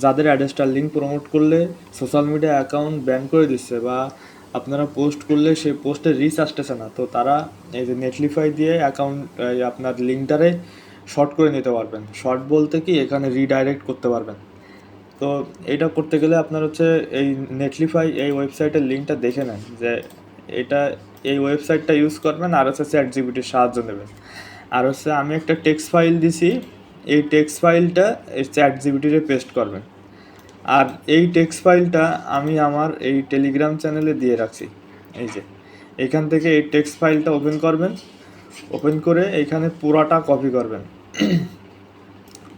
যাদের অ্যাডেস্টার link promote করলে social media account ban করে দিচ্ছে বা আপনারা পোস্ট করলে সেই পোস্টে রিচ আসতেছে না, তো তারা এই যে নেটলিফাই দিয়ে অ্যাকাউন্ট আপনার লিঙ্কটারে শর্ট করে নিতে পারবেন। শর্ট বলতে কি, এখানে রিডাইরেক্ট করতে পারবেন। তো এটা করতে গেলে আপনার হচ্ছে এই নেটলিফাই এই ওয়েবসাইটের লিঙ্কটা দেখে নেন যে এটা এই ওয়েবসাইটটা ইউজ করবেন, আর হচ্ছে চ্যাট জিপিটির সাহায্য নেবেন। আর হচ্ছে আমি একটা টেক্সট ফাইল দিছি, এই টেক্সট ফাইলটা এই চ্যাট জিপিটিতে পেস্ট করবেন। আর এই টেক্সট ফাইলটা আমি আমার এই টেলিগ্রাম চ্যানেলে দিয়ে রাখছি। এই যে এখান থেকে এই টেক্সট ফাইলটা ওপেন করবেন, ওপেন করে এইখানে পুরাটা কপি করবেন,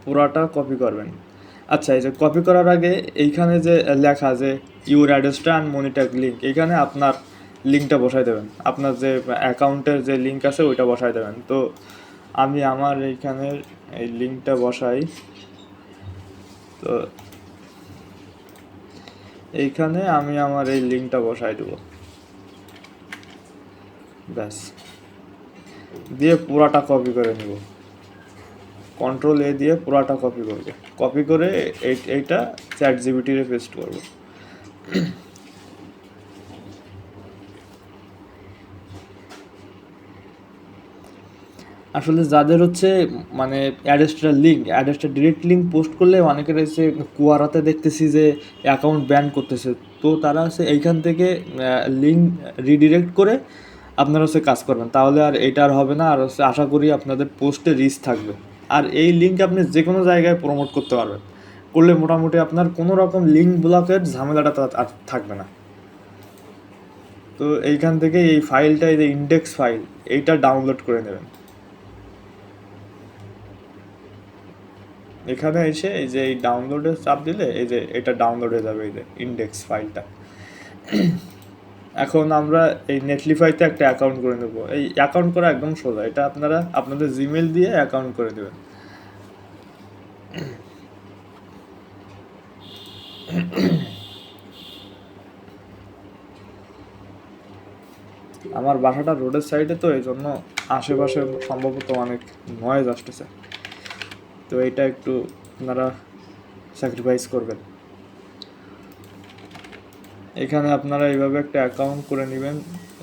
পুরাটা কপি করবেন। আচ্ছা, এই যে কপি করার আগে এইখানে যে লেখা যে ইউর অ্যাড্রেসটা অ্যান্ড মনিটর লিঙ্ক, এখানে আপনার লিঙ্কটা বসাই দেবেন, আপনার যে অ্যাকাউন্টের যে লিঙ্ক আছে ওইটা বসাই দেবেন। তো আমি আমার এইখানের এই লিঙ্কটা বসাই। তো এইখানে আমি আমার এই লিঙ্কটা বসাই দেবো, ব্যাস। দিয়ে পুরাটা কপি করে নিব, কন্ট্রোল এ দিয়ে পুরাটা কপি করব, কপি করে এইটা চ্যাট জিপিটিতে পেস্ট করব। আসলে যাদের হচ্ছে মানে অ্যাডেস্টার ডিরেক্ট লিঙ্ক পোস্ট করলে অনেকের হচ্ছে কুয়ারাতে দেখতেছি যে অ্যাকাউন্ট ব্যান করতেছে, তো তারা হচ্ছে এইখান থেকে লিঙ্ক রিডিরেক্ট করে আপনারা হচ্ছে কাজ করবেন, তাহলে আর এটা আর হবে না। আর হচ্ছে আশা করি আপনাদের পোস্টে রিচ থাকবে। আর এই লিঙ্ক আপনি যে কোনো জায়গায় প্রমোট করতে পারবেন, করলে মোটামুটি আপনার কোনো রকম লিঙ্ক ব্লকের ঝামেলাটা আর থাকবে না। তো এইখান থেকে এই ফাইলটা, এই যে ইন্ডেক্স ফাইল, এইটা ডাউনলোড করে নেবেন। এখানে এসে এই যে এই ডাউনলোডে চাপ দিলে এই যে এটা ডাউনলোড হয়ে যাবে, এই যে ইন্ডেক্স ফাইলটা। এখন আমরা এই নেটলিফাইতে একটা অ্যাকাউন্ট করে নেব। এই অ্যাকাউন্ট করা একদম সোজা, এটা আপনারা আপনাদের জিমেল দিয়ে অ্যাকাউন্ট করে দেবেন। আমার বাসাটা রোডের সাইডে, তো এই জন্য আশেপাশে সম্ভবত অনেক নয়েজ আসতেছে, তো এটা একটু আপনারা স্যাক্রিফাইস করবেন। এখানে আপনারা এইভাবে একটা অ্যাকাউন্ট করে নেবেন,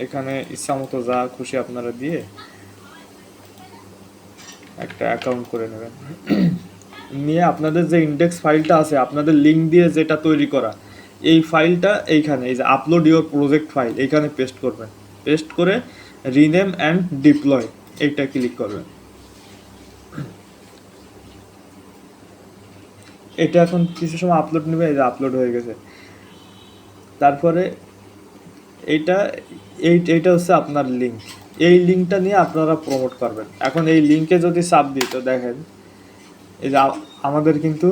এখানে ইচ্ছামতো যা খুশি আপনারা দিয়ে একটা অ্যাকাউন্ট করে নেবেন। নিয়ে আপনাদের যে ইন্ডেক্স ফাইলটা আছে আপনাদের লিঙ্ক দিয়ে যেটা তৈরি করা, এই ফাইলটা এইখানে এই যে আপলোড ইউর প্রজেক্ট ফাইল, এইখানে পেস্ট করবেন। পেস্ট করে রিনেম অ্যান্ড ডিপ্লয় এইটা ক্লিক করবেন। এটা এখন কিছু সময় আপলোড নেবে, এই যে আপলোড হয়ে গেছে। তারপরে এইটা এইটা হচ্ছে আপনার লিঙ্ক, এই লিঙ্কটা নিয়ে আপনারা প্রমোট করবেন। এখন এই লিঙ্কে যদি চাপ দিই তো দেখেন এই যে আমাদের কিন্তু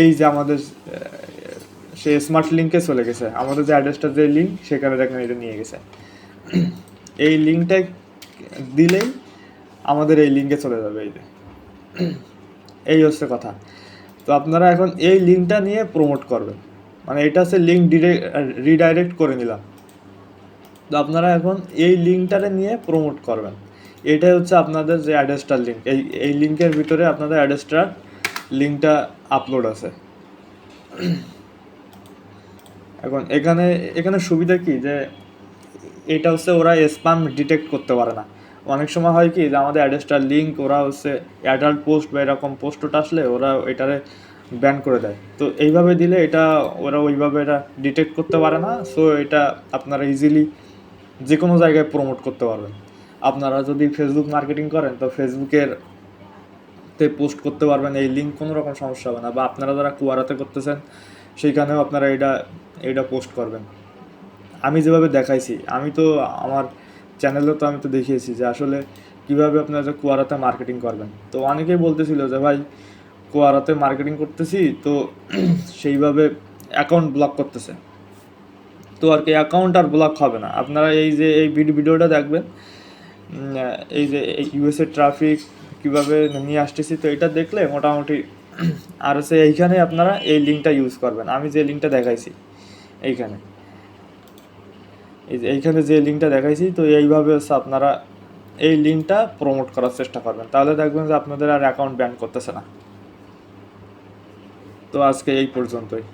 এই যে আমাদের সে স্মার্ট লিঙ্কে চলে গেছে, আমাদের যে অ্যাড্রেসটা যে লিঙ্ক সেখানে দেখেন এটা নিয়ে গেছে। এই লিঙ্কটা দিলেই আমাদের এই লিঙ্কে চলে যাবে, এই যে এই হচ্ছে কথা। তো আপনারা এখন এই লিঙ্কটা নিয়ে প্রমোট করবেন, মানে এটা হচ্ছে লিঙ্ক রিডাইরেক্ট করে নিলাম। তো আপনারা এখন এই লিঙ্কটারে নিয়ে প্রমোট করবেন। এটাই হচ্ছে আপনাদের যে অ্যাড্রেসটার লিঙ্ক, এই লিঙ্কের ভিতরে আপনাদের অ্যাড্রেসটার লিঙ্কটা আপলোড আছে। এখন এখানে এখানে সুবিধা কি যে এটা হচ্ছে ওরা স্প্যাম ডিটেক্ট করতে পারে না। অনেক সময় হয় কি যে আমাদের অ্যাড্রেসটার লিঙ্ক ওরা হচ্ছে অ্যাডাল্ট পোস্ট বা এরকম পোস্টটা আসলে ওরা এটারে ব্যান করে দেয়। তো এইভাবে দিলে এটা ওরা ওইভাবে এটা ডিটেক্ট করতে পারে না। সো এটা আপনারা ইজিলি যে কোনো জায়গায় প্রমোট করতে পারবেন। আপনারা যদি ফেসবুক মার্কেটিং করেন তো ফেসবুকের তে পোস্ট করতে পারবেন, এই লিঙ্ক কোনো রকম সমস্যা হবে না। বা আপনারা যারা কুয়ারাতে করতেছেন সেইখানেও আপনারা এটা পোস্ট করবেন। আমি যেভাবে দেখাইছি, আমি তো আমার চ্যানেলে তো আমি তো দেখিয়েছি যে আসলে কীভাবে আপনারা যে কুয়ারাতে মার্কেটিং করবেন। তো অনেকেই বলতেছিল যে ভাই কুয়ারাতে মার্কেটিং করতেছি তো সেইভাবে অ্যাকাউন্ট ব্লক করতেছে। তো আর কি অ্যাকাউন্ট আর ব্লক হবে না। আপনারা এই যে এই ভিডিওটা দেখবেন, এই যে এই ইউএসএ ট্রাফিক কীভাবে নিয়ে আসতেছি, তো এটা দেখলে মোটামুটি আর হচ্ছে এইখানে আপনারা এই লিঙ্কটা ইউজ করবেন। আমি যে লিঙ্কটা দেখাইছি এইখানে, এই যে এইখানে যে লিঙ্কটা দেখাইছি, তো এইভাবে হচ্ছে আপনারা এই লিঙ্কটা প্রমোট করার চেষ্টা করবেন, তাহলে দেখবেন যে আপনাদের আর অ্যাকাউন্ট ব্যান করতেছে না। তো আজকে এই পর্যন্তই।